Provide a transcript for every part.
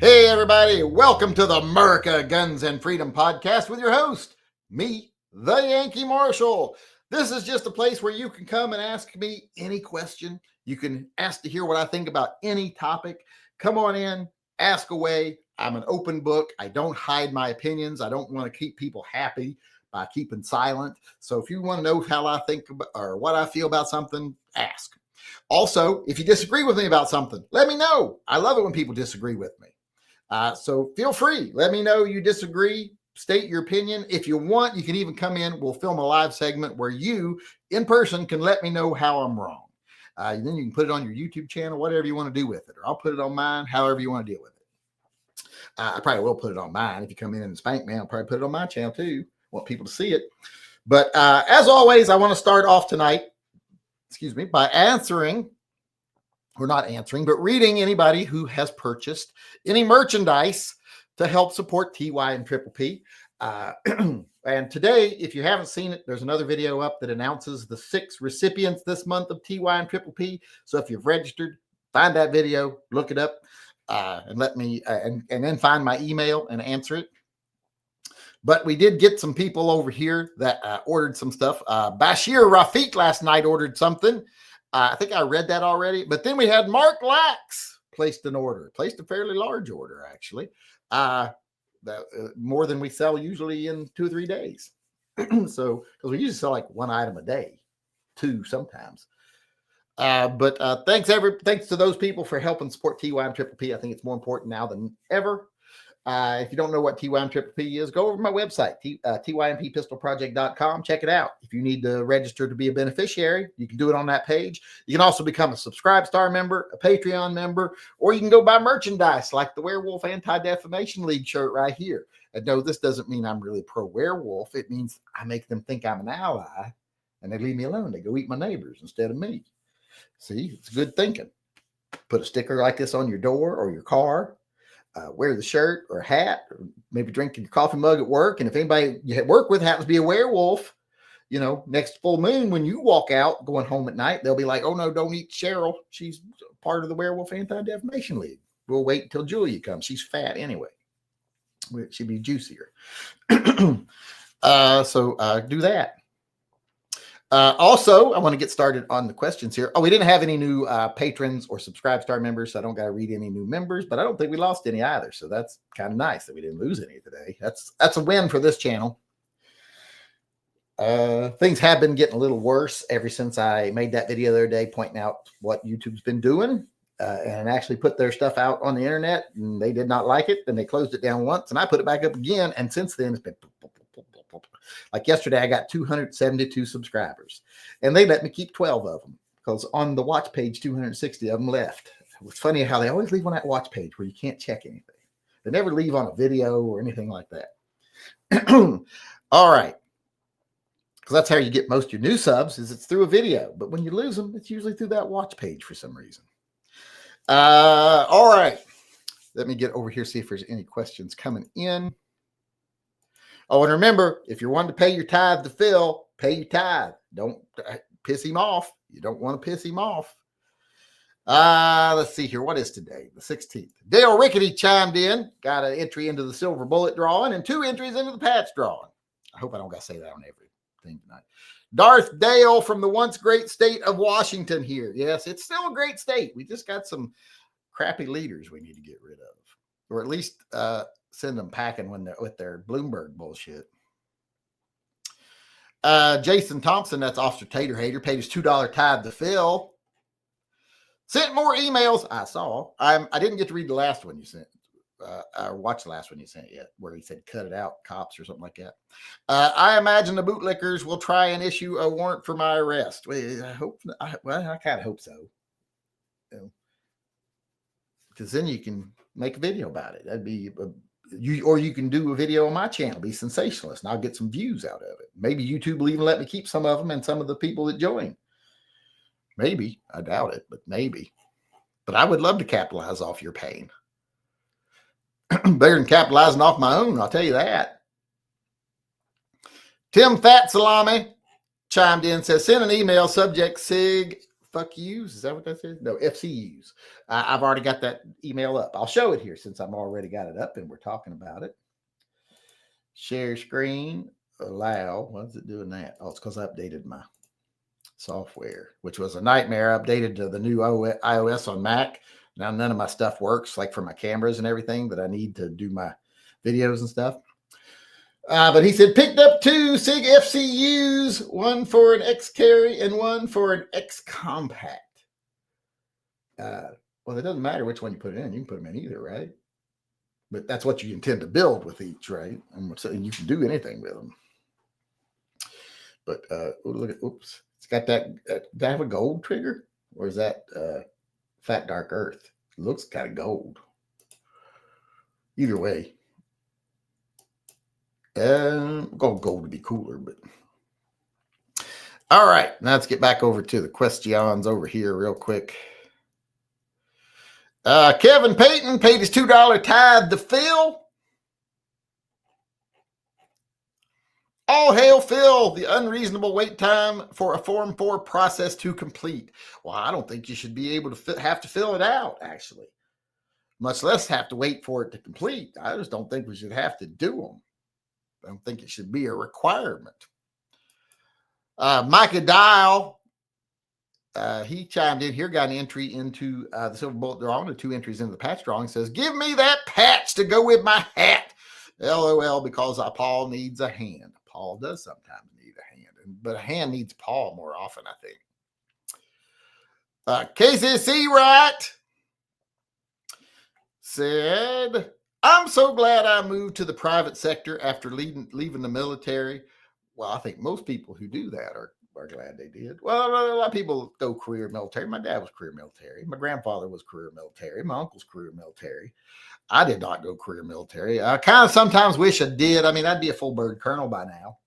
Hey, everybody. Welcome to the MURCA Guns and Freedom podcast with your host, me, the Yankee Marshal. This is just a place where you can come and ask me any question. You can ask to hear what I think about any topic. Come on in, ask away. I'm an open book. I don't hide my opinions. I don't want to keep people happy by keeping silent. So if you want to know how I think about, or what I feel about something, ask. Also, if you disagree with me about something, let me know. I love it when people disagree with me. So feel free. Let me know you disagree. State your opinion. If you want, you can even come in. We'll film a live segment where you, in person, can let me know how I'm wrong. Then you can put it on your YouTube channel, whatever you want to do with it. Or I'll put it on mine, however you want to deal with it. I probably will put it on mine. If you come in and spank me, I'll probably put it on my channel too. Want people to see it. But as always, I want to start off tonight, by answering, or not answering, but reading anybody who has purchased any merchandise to help support TY and Triple P. And today, if you haven't seen it, there's another video up that announces the 6 recipients this month of TY and Triple P. So if you've registered, find that video, look it up, and let me, and then find my email and answer it. But we did get some people over here that ordered some stuff. Bashir Rafiq last night ordered something. I think I read that already. But then we had Mark Lax placed an order, placed a fairly large order, actually. More than we sell usually in 2 or 3 days. So, because we usually sell like 1 item a day, 2 sometimes. But thanks to those people for helping support TY and Triple P. I think it's more important now than ever. If you don't know what TYM Triple P is, go over to my website, tympistolproject.com. Check it out. If you need to register to be a beneficiary, you can do it on that page. You can also become a Subscribe Star member, a Patreon member, or you can go buy merchandise like the Werewolf Anti-Defamation League shirt right here. And no, this doesn't mean I'm really pro-werewolf. It means I make them think I'm an ally, and they leave me alone. They go eat my neighbors instead of me. See, it's good thinking. Put a sticker like this on your door or your car. Wear the shirt or hat, or maybe drinking your coffee mug at work. And if anybody you work with happens to be a werewolf, next full moon, when you walk out going home at night, they'll be like, oh no, don't eat Cheryl. She's part of the Werewolf Anti-Defamation League. We'll wait until Julia comes. She's fat anyway. She'd be juicier. So do that. Also, I want to get started on the questions here. Oh, we didn't have any new patrons or Subscribe Star members, so I don't got to read any new members, but I don't think we lost any either. So that's kind of nice that we didn't lose any today. That's a win for this channel. Things have been getting a little worse ever since I made that video the other day pointing out what YouTube's been doing and actually put their stuff out on the internet, and they did not like it, and they closed it down once, and I put it back up again, and since then it's been like yesterday, I got 272 subscribers, and they let me keep 12 of them because on the watch page, 260 of them left. It's funny how they always leave on that watch page where you can't check anything. They never leave on a video or anything like that. All right. Because that's how you get most of your new subs is it's through a video. But when you lose them, it's usually through that watch page for some reason. All right. Let me get over here, see if there's any questions coming in. Oh, and remember, if you're wanting to pay your tithe to Phil, pay your tithe. Don't piss him off. You don't want to piss him off. Let's see here. What is today? The 16th. Dale Rickety chimed in. Got an entry into the silver bullet drawing and 2 entries into the patch drawing. I hope I don't got to say that on everything tonight. Darth Dale from the once great state of Washington here. Yes, it's still a great state. We just got some crappy leaders we need to get rid of. Or at least send them packing when they're with their Bloomberg bullshit. Jason Thompson, that's Officer Tater Hater, paid his $2 tithe to Phil. Sent more emails. I saw. I didn't get to read the last one you sent. I watched the last one you sent yet, where he said cut it out, cops or something like that. I imagine the bootlickers will try and issue a warrant for my arrest. Well, I kind of hope so. Because then you can make a video about it. That'd be you can do a video on my channel, be sensationalist, and I'll get some views out of it. Maybe YouTube will even let me keep some of them and some of the people that join. Maybe. I doubt it, but maybe. But I would love to capitalize off your pain. Better than capitalizing off my own, I'll tell you that. Tim Fat Salami chimed in, says, send an email, subject SIG fuck yous. Is that what that says? No, FCUs. I've already got that email up. I'll show it here since I've already got it up and we're talking about it. Share screen, allow. Why is it doing that? Oh, it's because I updated my software, which was a nightmare. I updated to the new iOS on Mac. Now none of my stuff works, like for my cameras and everything that I need to do my videos and stuff. But he said, picked up 2 SIG FCUs, one for an X carry and one for an X compact. Well, it doesn't matter which one you put in. You can put them in either, right? But that's what you intend to build with each, right? And so you can do anything with them. But look at, oops, it's got that. Does that have a gold trigger? Or is that Fat Dark Earth? It looks kind of gold. Either way. Gold would be cooler, but all right. Now let's get back over to the questions over here real quick. Kevin Payton paid his $2 tithe to Phil. All hail Phil, the unreasonable wait time for a Form 4 process to complete. Well, I don't think you should be able to have to fill it out, actually. Much less have to wait for it to complete. I just don't think we should have to do them. I don't think it should be a requirement. Micah Dial, he chimed in here, got an entry into the Silver Bullet drawing, the 2 entries into the patch drawing, says, give me that patch to go with my hat. LOL, because Paul needs a hand. Paul does sometimes need a hand, but a hand needs Paul more often, I think. KCC Right said, I'm so glad I moved to the private sector after leaving the military. Well, I think most people who do that are glad they did. Well, a lot of people go career military. My dad was career military. My grandfather was career military. My uncle's career military. I did not go career military. I kind of sometimes wish I did. I mean, I'd be a full bird colonel by now.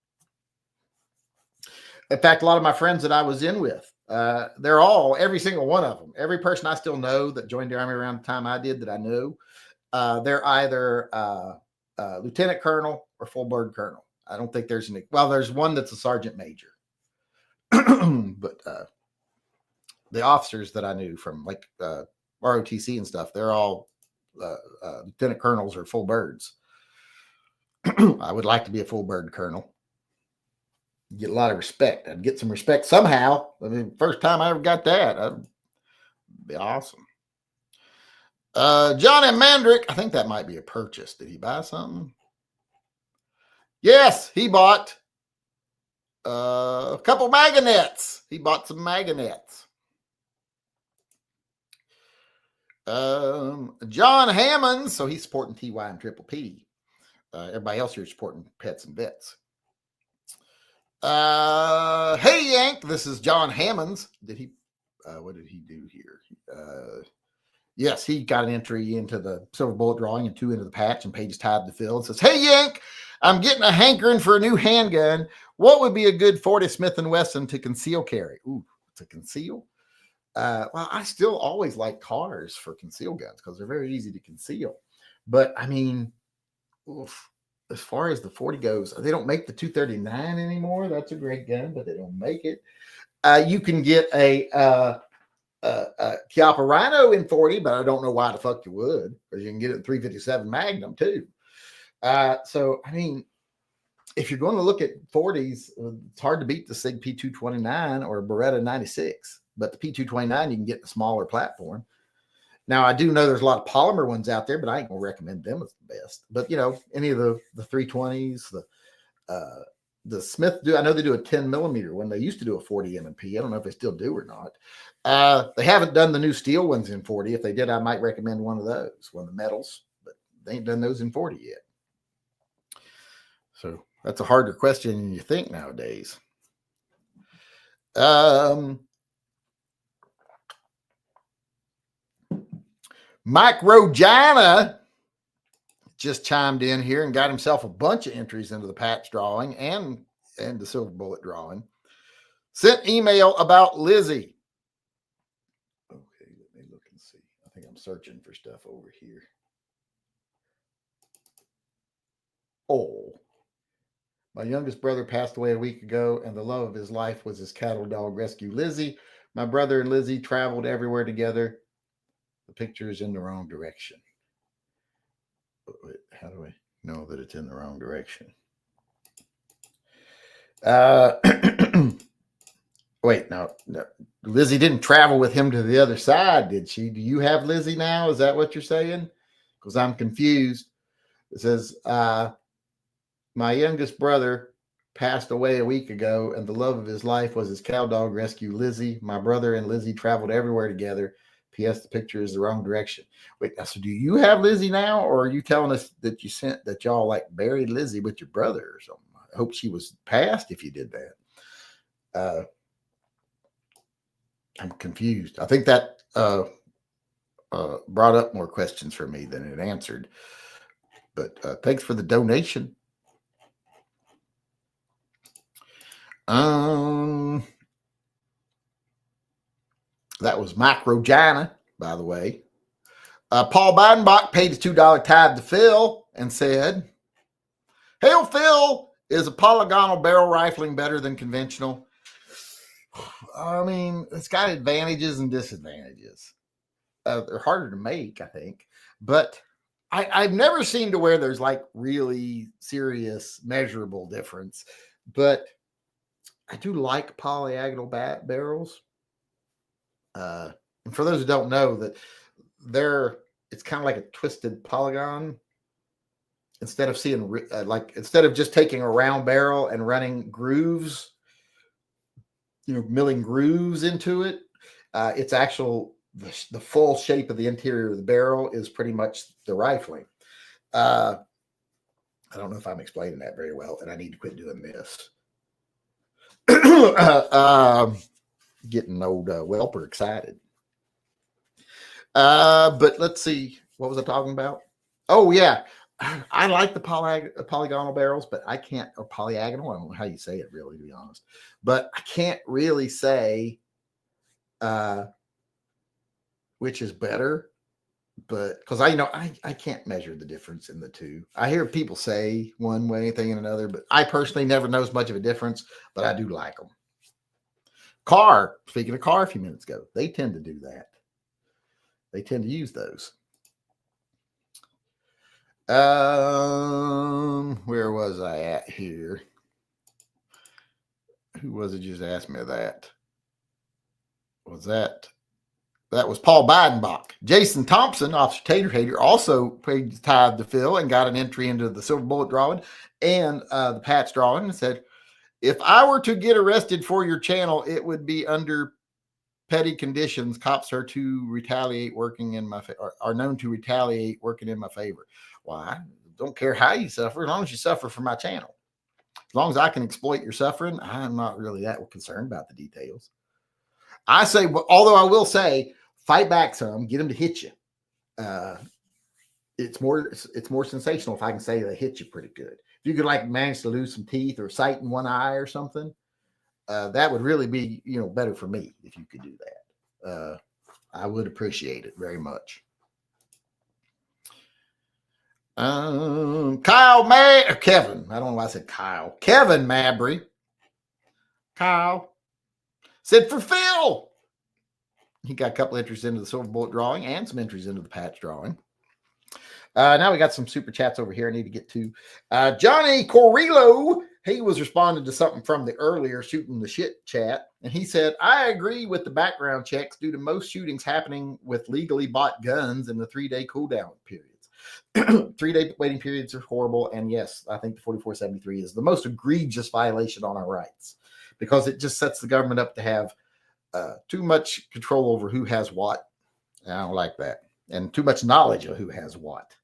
In fact, a lot of my friends that I was in with, they're all, every single one of them, every person I still know that joined the Army around the time I did that I know, they're either lieutenant colonel or full bird colonel. I don't think there's there's one that's a sergeant major. But the officers that I knew from like ROTC and stuff, they're all lieutenant colonels or full birds. I would like to be a full bird colonel. Get a lot of respect. I'd get some respect somehow. I mean, first time I ever got that, that'd be awesome. John and Mandrick, I think that might be a purchase. Did he buy something? Yes, he bought a couple magnets. He bought some magnets. John Hammond, so he's supporting TY and Triple P. Everybody else here is supporting Pets and Vets. Hey Yank, this is John Hammonds. What did he do here? Yes, he got an entry into the Silver Bullet drawing and 2 into the patch and paid his tithe to Phil. It says, hey Yank, I'm getting a hankering for a new handgun. What would be a good 40 Smith & Wesson to conceal carry? Ooh, to conceal? Well, I still always like cars for conceal guns because they're very easy to conceal. But I mean, as far as the 40 goes, they don't make the 239 anymore. That's a great gun, but they don't make it. You can get a Chiappa Rhino in 40, but I don't know why the fuck you would, because you can get it in 357 Magnum too. So, I mean, if you're going to look at 40s, it's hard to beat the SIG P229 or Beretta 96, but the P229 you can get in a smaller platform. Now, I do know there's a lot of polymer ones out there, but I ain't going to recommend them as the best. But, you know, any of the 320s, the Smith, I know they do a 10 millimeter one. They used to do a 40 M&P. I don't know if they still do or not. They haven't done the new steel ones in 40. If they did, I might recommend one of those, one of the metals, but they ain't done those in 40 yet. So that's a harder question than you think nowadays. Mike Rogina just chimed in here and got himself a bunch of entries into the patch drawing and the Silver Bullet drawing. Sent email about Lizzie. Okay, let me look and see. I think I'm searching for stuff over here. Oh, my youngest brother passed away a week ago, and the love of his life was his cattle dog rescue, Lizzie. My brother and Lizzie traveled everywhere together. The picture is in the wrong direction. Wait, how do I know that it's in the wrong direction? Wait, no. Lizzie didn't travel with him to the other side, did she? Do you have Lizzie now? Is that what you're saying? Because I'm confused. It says, my youngest brother passed away a week ago, and the love of his life was his cow dog rescue, Lizzie. My brother and Lizzie traveled everywhere together. P.S. The picture is the wrong direction. Wait, so do you have Lizzie now, or are you telling us that you sent that y'all like buried Lizzie with your brother or something? I hope she was passed if you did that. I'm confused. I think that brought up more questions for me than it answered. But thanks for the donation. That was Microgina, by the way. Paul Bidenbach paid his $2 tithe to Phil and said, "Hail, Phil, is a polygonal barrel rifling better than conventional?" I mean, it's got advantages and disadvantages. They're harder to make, I think. But I've never seen to where there's like really serious measurable difference. But I do like polyagonal barrels. And for those who don't know, that it's kind of like a twisted polygon. Instead of seeing instead of just taking a round barrel and running grooves, milling grooves into it, it's actual the full shape of the interior of the barrel is pretty much the rifling. I don't know if I'm explaining that very well, and I need to quit doing this. Getting old Welper excited. But let's see. What was I talking about? Oh, yeah. I like the polygonal barrels, but I can't, or polyagonal. I don't know how you say it, really, to be honest. But I can't really say which is better. But because I can't measure the difference in the two. I hear people say one way thing and another, but I personally never knows much of a difference, but I do like them. Speaking of car a few minutes ago, they tend to do that. They tend to use those. Where was I at here? Who was it just asked me that? That was Paul Bidenbach. Jason Thompson, Officer Tater Hater, also paid tithe to Phil and got an entry into the silver bullet drawing and the patch drawing, and said, "If I were to get arrested for your channel, it would be under petty conditions. Cops are to retaliate working in my are known to retaliate working in my favor." Well, I don't care how you suffer, as long as you suffer for my channel. As long as I can exploit your suffering, I'm not really that concerned about the details. I say, although I will say, fight back some, get them to hit you. It's more sensational if I can say they hit you pretty good. If you could manage to lose some teeth or sight in one eye or something, that would really be better for me if you could do that. I would appreciate it very much. Kevin, I don't know why I said Kyle. Kevin Mabry. Kyle said for Phil. He got a couple entries into the silver bullet drawing and some entries into the patch drawing. Now we got some super chats over here I need to get to. Johnny Corillo, he was responding to something from the earlier shooting the shit chat. And he said, "I agree with the background checks due to most shootings happening with legally bought guns and the 3-day cooldown periods. 3-day waiting periods are horrible. And yes, I think the 4473 is the most egregious violation on our rights because it just sets the government up to have too much control over who has what. I don't like that. And too much knowledge of who has what."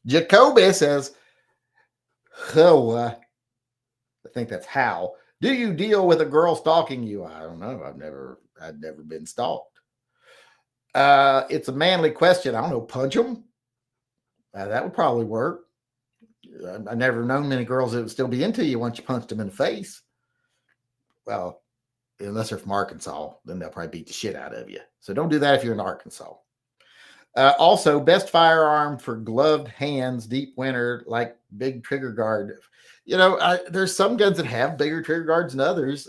Jacoby says, I think that's how. "Do you deal with a girl stalking you?" I don't know. I've never been stalked. It's a manly question. I don't know. Punch them? That would probably work. I've never known many girls that would still be into you once you punched them in the face. Well, unless they're from Arkansas, then they'll probably beat the shit out of you. So don't do that if you're in Arkansas. Also, best firearm for gloved hands, deep winter, like big trigger guard. There's some guns that have bigger trigger guards than others.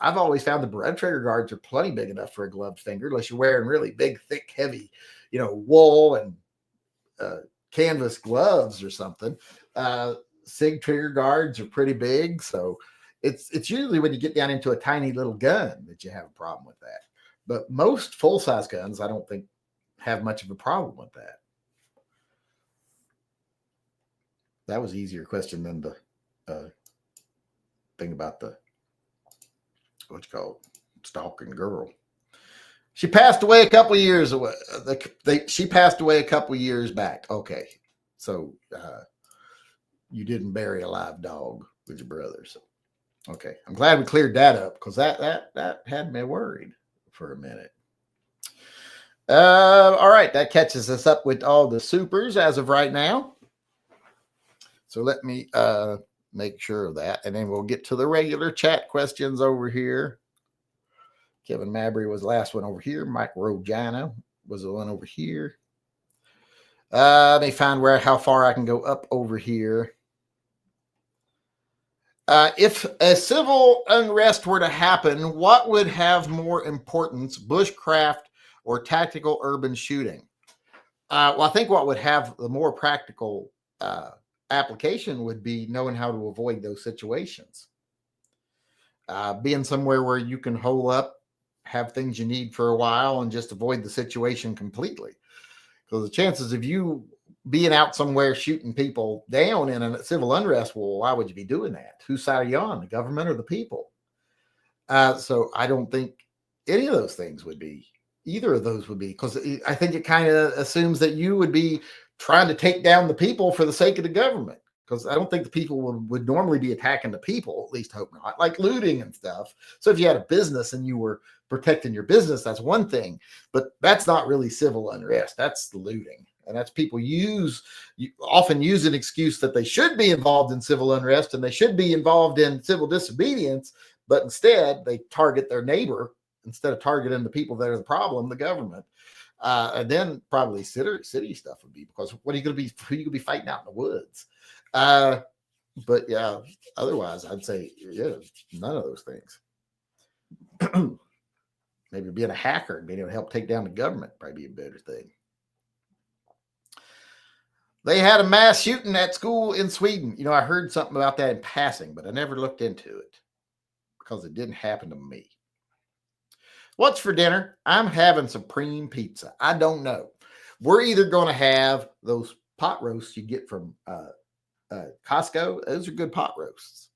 I've always found the bread trigger guards are plenty big enough for a gloved finger, unless you're wearing really big, thick, heavy, wool and canvas gloves or something. SIG trigger guards are pretty big, so it's usually when you get down into a tiny little gun that you have a problem with that. But most full-size guns, I don't think, have much of a problem with that. That was an easier question than the thing about the stalking girl. She passed away a couple of years away. She passed away a couple of years back. Okay, so you didn't bury a live dog with your brother. So, okay, I'm glad we cleared that up, because that had me worried for a minute. All right, that catches us up with all the supers as of right now. So let me make sure of that, and then we'll get to the regular chat questions over here. Kevin Mabry was the last one over here. Mike Rogano was the one over here. Let me find how far I can go up over here. If a civil unrest were to happen, what would have more importance, bushcraft or tactical urban shooting? Well, I think what would have the more practical application would be knowing how to avoid those situations. Being somewhere where you can hole up, have things you need for a while, and just avoid the situation completely. Because the chances of you being out somewhere shooting people down in a civil unrest, well, why would you be doing that? Whose side are you on, the government or the people? So I don't think any of those things would be, either of those would be, because I think it kind of assumes that you would be trying to take down the people for the sake of the government. Because I don't think the people would normally be attacking the people, at least hope not, like looting and stuff. So if you had a business and you were protecting your business, that's one thing, but that's not really civil unrest. That's the looting. And that's people often use an excuse that they should be involved in civil unrest and they should be involved in civil disobedience, but instead they target their neighbor instead of targeting the people that are the problem, the government. And then probably city stuff would be, because what are you going to be fighting out in the woods? But yeah, otherwise I'd say, yeah, none of those things. Maybe being a hacker and being able to help take down the government probably be a better thing. They had a mass shooting at school in Sweden. I heard something about that in passing, but I never looked into it because it didn't happen to me. What's for dinner? I'm having supreme pizza. I don't know. We're either going to have those pot roasts you get from Costco. Those are good pot roasts.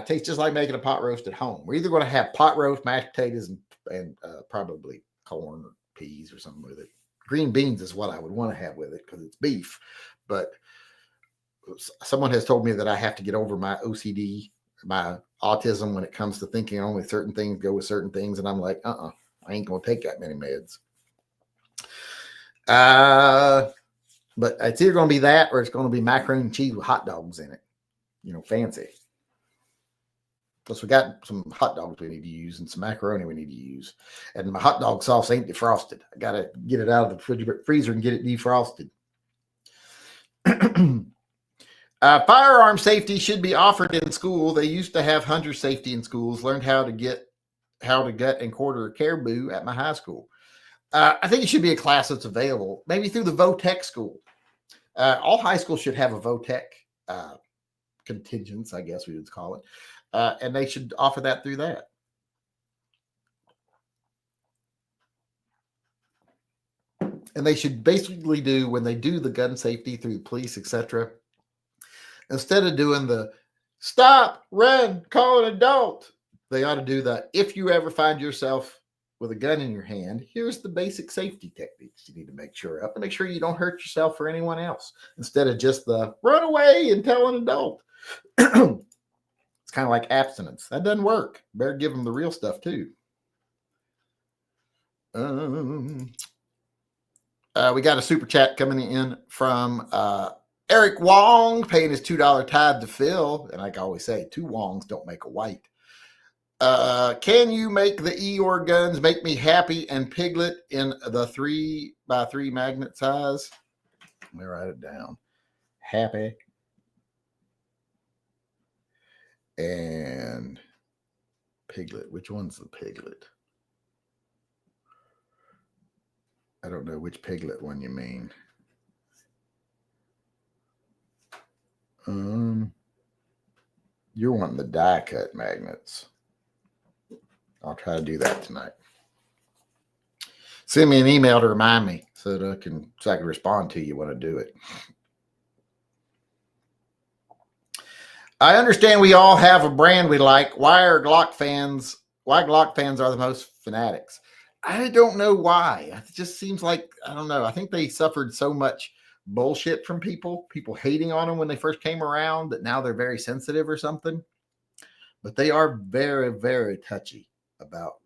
Tastes just like making a pot roast at home. We're either going to have pot roast, mashed potatoes, and probably corn or peas or something with it. Green beans is what I would want to have with it because it's beef. But someone has told me that I have to get over my OCD, my autism when it comes to thinking only certain things go with certain things. And I'm like, I ain't going to take that many meds. But it's either going to be that or it's going to be macaroni and cheese with hot dogs in it. Fancy. Plus, we got some hot dogs we need to use and some macaroni we need to use. And my hot dog sauce ain't defrosted. I got to get it out of the freezer and get it defrosted. Firearm safety should be offered in school. They used to have hunter safety in schools. Learned how to gut and quarter a caribou at my high school. I think it should be a class that's available, maybe through the VOTEC school. All high schools should have a VOTEC contingents, I guess we would call it. And they should offer that through that. And they should basically do, when they do the gun safety through the police, etc., instead of doing the stop, run, call an adult, they ought to do the, if you ever find yourself with a gun in your hand, here's the basic safety techniques you need to make sure of, and make sure you don't hurt yourself or anyone else, instead of just the run away and tell an adult. It's kind of like abstinence. That doesn't work. Better give them the real stuff too. We got a super chat coming in from Eric Wong, paying his $2 tithe to Phil. And like I always say, 2 Wongs don't make a white. Can you make the Eeyore guns make me happy and Piglet in the 3x3 magnet size? Let me write it down. Happy and Piglet. Which one's the Piglet? I don't know which Piglet one you mean. You're wanting the die cut magnets. I'll try to do that tonight. Send me an email to remind me so that I can respond to you when I do it. I understand we all have a brand we like. Why Glock fans are the most fanatics? I don't know why. It just seems like, I don't know. I think they suffered so much bullshit from people hating on them when they first came around, that now they're very sensitive or something. But they are very, very touchy about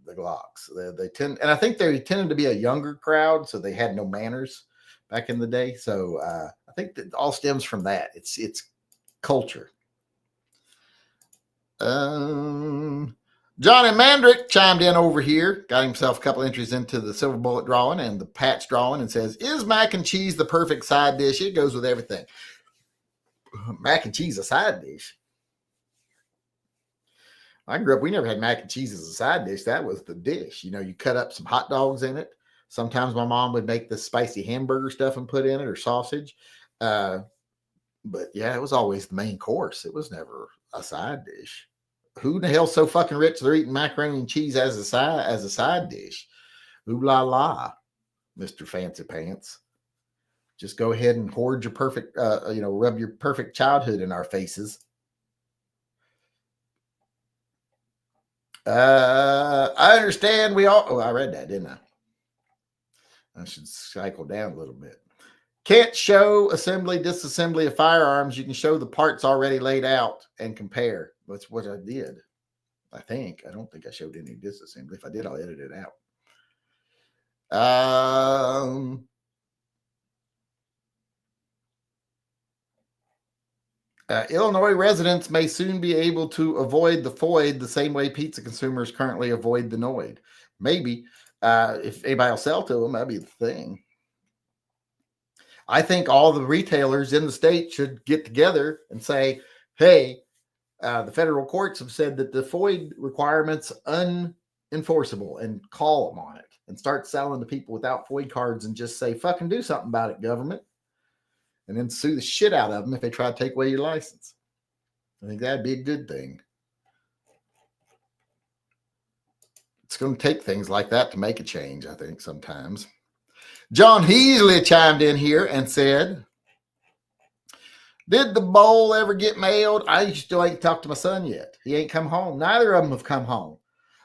the Glocks. They tend, and I think they tended to be a younger crowd, so they had no manners back in the day. So I think that all stems from that. It's culture. Johnny Mandrick chimed in over here, got himself a couple entries into the silver bullet drawing and the patch drawing, and says, is mac and cheese the perfect side dish? It goes with everything. Mac and cheese a side dish? I grew up, we never had mac and cheese as a side dish. That was the dish. You know, you cut up some hot dogs in it. Sometimes my mom would make the spicy hamburger stuff and put in it, or sausage. But yeah, it was always the main course. It was never a side dish. Who the hell's so fucking rich they're eating macaroni and cheese as a side dish? Ooh la la, Mr. Fancy Pants. Just go ahead and hoard your perfect, rub your perfect childhood in our faces. I understand we all, I read that, didn't I? I should cycle down a little bit. Can't show assembly, disassembly of firearms. You can show the parts already laid out and compare. That's what I did. I think. I don't think I showed any disassembly. If I did, I'll edit it out. Illinois residents may soon be able to avoid the FOID the same way pizza consumers currently avoid the NOID. Maybe. If anybody will sell to them, that'd be the thing. I think all the retailers in the state should get together and say, hey, the federal courts have said that the FOID requirement's unenforceable, and call them on it and start selling to people without FOID cards and just say, fucking do something about it, government. And then sue the shit out of them if they try to take away your license. I think that'd be a good thing. It's going to take things like that to make a change, I think, sometimes. John Heasley chimed in here and said, did the bowl ever get mailed? I still ain't talked to my son yet. He ain't come home. Neither of them have come home.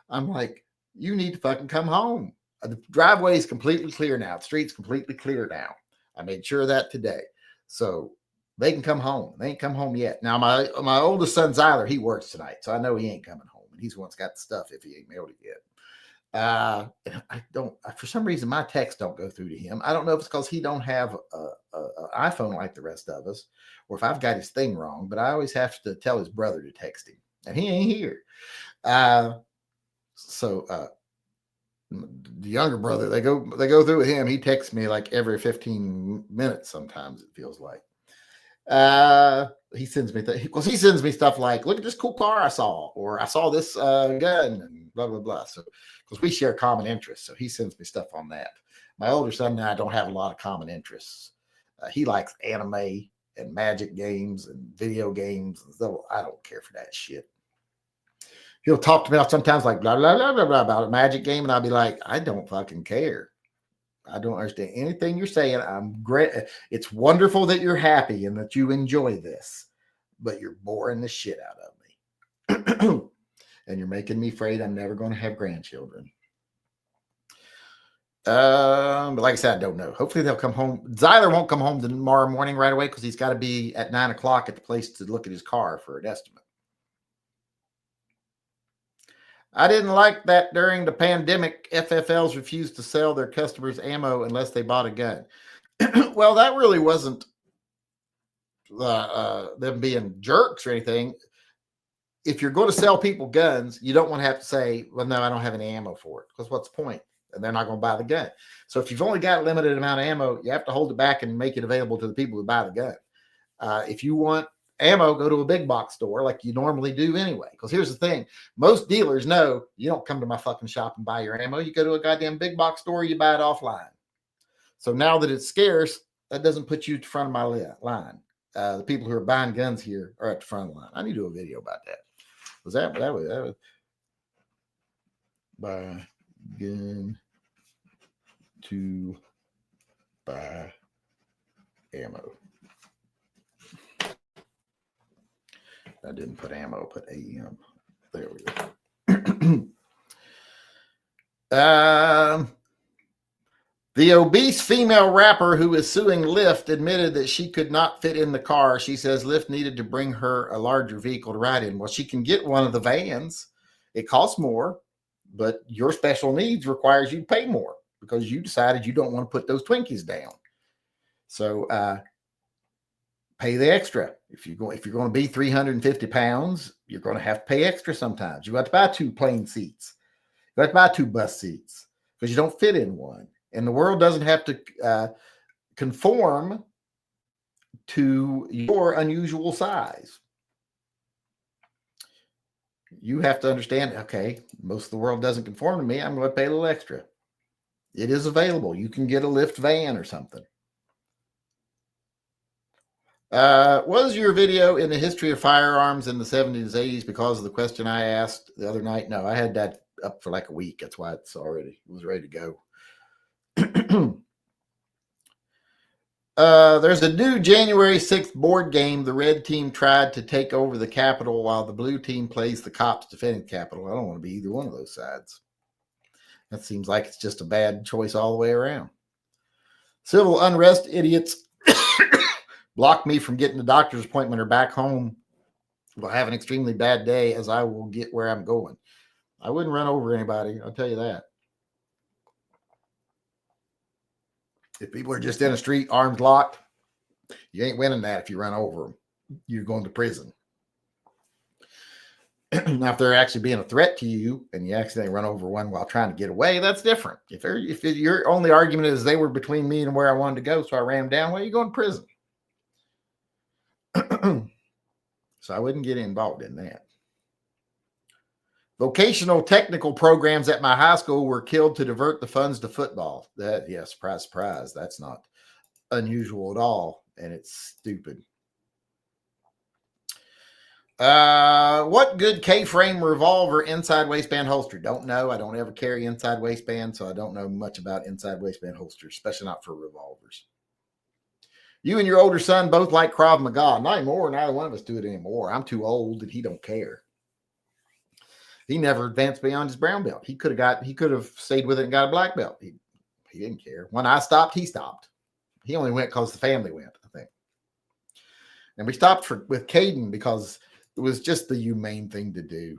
I'm like, you need to fucking come home. The driveway is completely clear now. The street's completely clear now. I made sure of that today. So they can come home. They ain't come home yet. Now, my oldest son, Zyler, he works tonight, so I know he ain't coming home. And he's the one that's got the stuff if he ain't mailed it yet. I don't, for some reason, my texts don't go through to him. I don't know if it's because he don't have an iPhone like the rest of us, or if I've got his thing wrong, but I always have to tell his brother to text him, and he ain't here. So the younger brother, they go through with him. He texts me like every 15 minutes. Sometimes it feels like. He sends me he sends me stuff like, look at this cool car I saw, or I saw this gun, and blah blah blah. So because we share common interests, so he sends me stuff on that. My older son and I don't have a lot of common interests. He likes anime and magic games and video games, and so I don't care for that shit. He'll talk to me sometimes like blah blah blah blah blah about a magic game, and I'll be like, I don't fucking care. I don't understand anything you're saying. I'm great. It's wonderful that you're happy and that you enjoy this, but you're boring the shit out of me. And you're making me afraid I'm never going to have grandchildren. But like I said, I don't know. Hopefully they'll come home. Zyler won't come home tomorrow morning right away because he's got to be at 9 o'clock at the place to look at his car for an estimate. I didn't like that during the pandemic, FFLs refused to sell their customers ammo unless they bought a gun. Well, that really wasn't them being jerks or anything. If you're going to sell people guns, you don't want to have to say, well, no, I don't have any ammo for it, because what's the point? And they're not going to buy the gun. So if you've only got a limited amount of ammo, you have to hold it back and make it available to the people who buy the gun. If you want ammo, go to a big box store like you normally do anyway. Because here's the thing, most dealers know you don't come to my fucking shop and buy your ammo. You go to a goddamn big box store, you buy it offline. So now that it's scarce, that doesn't put you at the front of my line. The people who are buying guns here are at the front of the line. I need to do a video about that. That was buy gun to buy ammo. I didn't put ammo, put AM. There we go. The obese female rapper who is suing Lyft admitted that she could not fit in the car. She says Lyft needed to bring her a larger vehicle to ride in. Well, she can get one of the vans. It costs more, but your special needs requires you to pay more because you decided you don't want to put those Twinkies down. So pay the extra. If you're going to be 350 pounds, you're going to have to pay extra sometimes. You have to buy 2 plane seats. You have to buy 2 bus seats because you don't fit in one. And the world doesn't have to conform to your unusual size. You have to understand, okay, most of the world doesn't conform to me. I'm going to pay a little extra. It is available. You can get a Lyft van or something. Was your video in the history of firearms in the 70s, 80s because of the question I asked the other night? No, I had that up for like a week. That's why it was ready to go. There's a new January 6th board game. The red team tried to take over the Capitol while the blue team plays the cops defending the Capitol. I don't want to be either one of those sides. That seems like it's just a bad choice all the way around. Civil unrest idiots blocked me from getting the doctor's appointment or back home. Will have an extremely bad day as I will get where I'm going. I wouldn't run over anybody. I'll tell you that. If people are just in a street, arms locked, you ain't winning that if you run over them. You're going to prison. Now, if they're actually being a threat to you and you accidentally run over one while trying to get away, that's different. If your only argument is they were between me and where I wanted to go, so I ran them down, well, you're going to prison. So I wouldn't get involved in that. Vocational technical programs at my high school were killed to divert the funds to football. Surprise, surprise. That's not unusual at all, and it's stupid. What good K-frame revolver inside waistband holster? Don't know. I don't ever carry inside waistband, so I don't know much about inside waistband holsters, especially not for revolvers. You and your older son both like Krav Maga. Not anymore. Neither one of us do it anymore. I'm too old, and he don't care. He never advanced beyond his brown belt. He could have stayed with it and got a black belt. He didn't care. When I stopped, he stopped. He only went because the family went, I think. And we stopped with Caden because it was just the humane thing to do.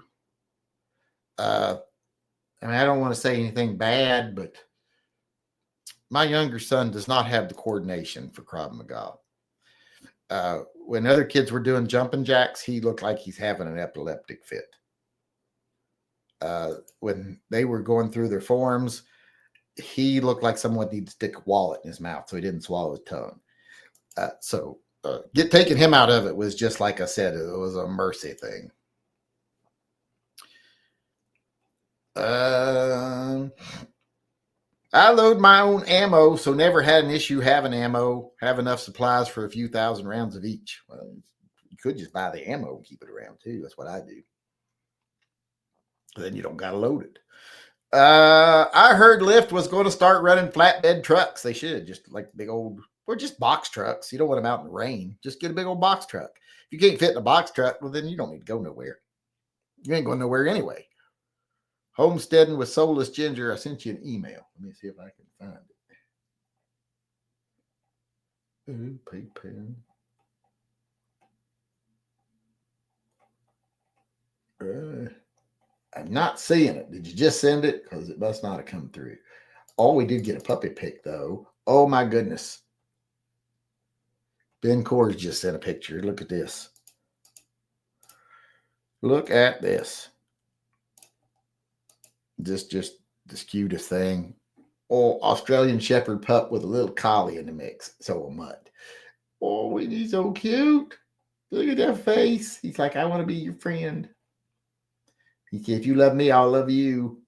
I don't want to say anything bad, but my younger son does not have the coordination for Krav Maga. When other kids were doing jumping jacks, he looked like he's having an epileptic fit. When they were going through their forms, he looked like someone needed to stick a wallet in his mouth so he didn't swallow his tongue. Taking him out of it was just like I said, it was a mercy thing. I load my own ammo, so never had an issue having ammo, have enough supplies for a few thousand rounds of each. Well, you could just buy the ammo and keep it around too. That's what I do. Then you don't got to load it. I heard Lyft was going to start running flatbed trucks. They should, just like big old, or just box trucks. You don't want them out in the rain. Just get a big old box truck. If you can't fit in a box truck, well, then you don't need to go nowhere. You ain't going nowhere anyway. Homesteading with Soulless Ginger. I sent you an email. Let me see if I can find it. Ooh, pig pen. I'm not seeing it. Did you just send it? Because it must not have come through. Oh, we did get a puppy pic, though. Oh, my goodness. Ben Coors just sent a picture. Look at this. Look at this. Just the cutest thing. Oh, Australian Shepherd pup with a little collie in the mix. So a mutt. Oh, he's so cute. Look at that face. He's like, I want to be your friend. He said, if you love me, I'll love you.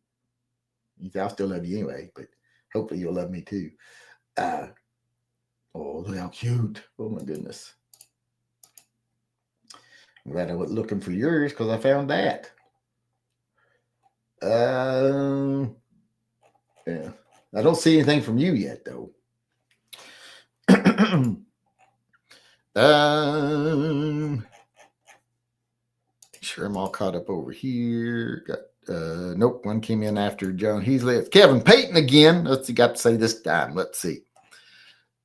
He said, I'll still love you anyway, but hopefully you'll love me too. Oh, look how cute. Oh my goodness. I'm glad I was looking for yours because I found that. Yeah. I don't see anything from you yet, though. Sure, I'm all caught up over here. Got nope, one came in after John Heasley. It's Kevin Payton again. Let's see, got to say this time. Let's see.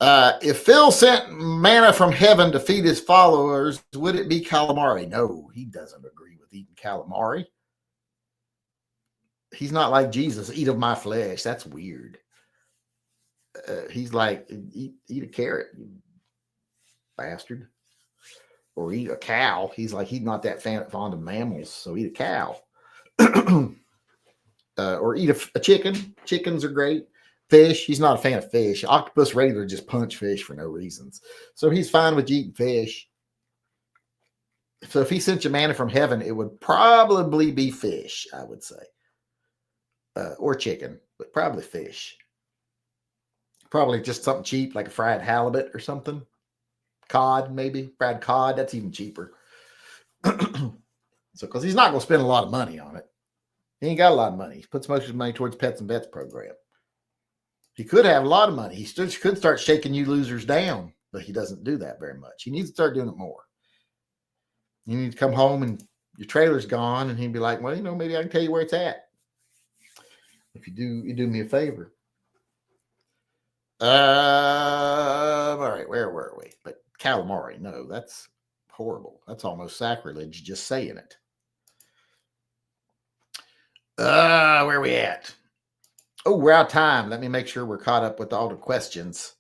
If Phil sent manna from heaven to feed his followers, would it be calamari? No, he doesn't agree with eating calamari. He's not like Jesus, eat of my flesh. That's weird. He's like, eat a carrot, you bastard. Or eat a cow. He's like, he's not that fond of mammals, so eat a cow. Or eat a chicken. Chickens are great. Fish, he's not a fan of fish. Octopus regular just punch fish for no reasons. So he's fine with eating fish. So if he sent you manna from heaven, it would probably be fish, I would say. Or chicken, but probably fish. Probably just something cheap, like a fried halibut or something. Cod, maybe. Fried cod, that's even cheaper. So, because he's not going to spend a lot of money on it. He ain't got a lot of money. He puts most of his money towards Pets and Vets program. He could have a lot of money. He could start shaking you losers down, but he doesn't do that very much. He needs to start doing it more. You need to come home and your trailer's gone, and he'd be like, well, maybe I can tell you where it's at. If you do me a favor. All right, where were we? But calamari, no, that's horrible. That's almost sacrilege just saying it. Where are we at? Oh, we're out of time. Let me make sure we're caught up with all the questions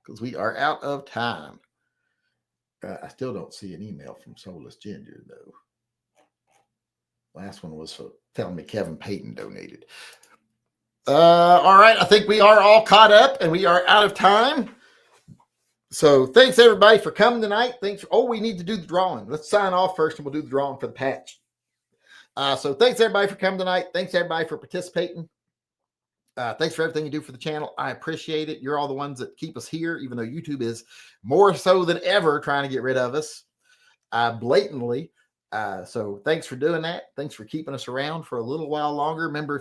because we are out of time. I still don't see an email from Soulless Ginger, though. Last one was for telling me Kevin Payton donated. All right. I think we are all caught up and we are out of time. So thanks everybody for coming tonight. We need to do the drawing. Let's sign off first and we'll do the drawing for the patch. So thanks everybody for coming tonight. Thanks everybody for participating. Thanks for everything you do for the channel. I appreciate it. You're all the ones that keep us here, even though YouTube is more so than ever trying to get rid of us blatantly. So thanks for doing that. Thanks for keeping us around for a little while longer. Remember,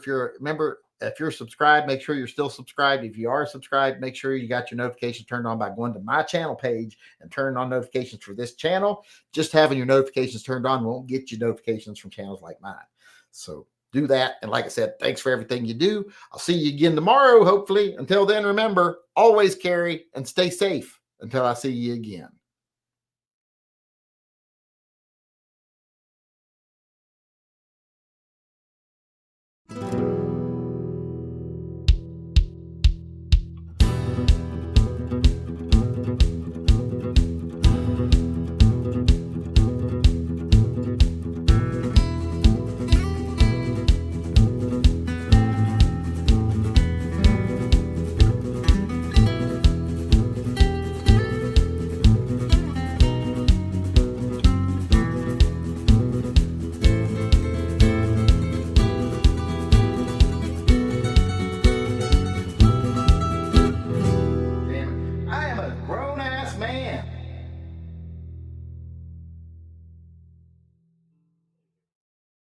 if you're subscribed, make sure you're still subscribed. If you are subscribed, make sure you got your notifications turned on by going to my channel page and turning on notifications for this channel. Just having your notifications turned on won't get you notifications from channels like mine. So do that. And like I said, thanks for everything you do. I'll see you again tomorrow, hopefully. Until then, remember, always carry and stay safe until I see you again.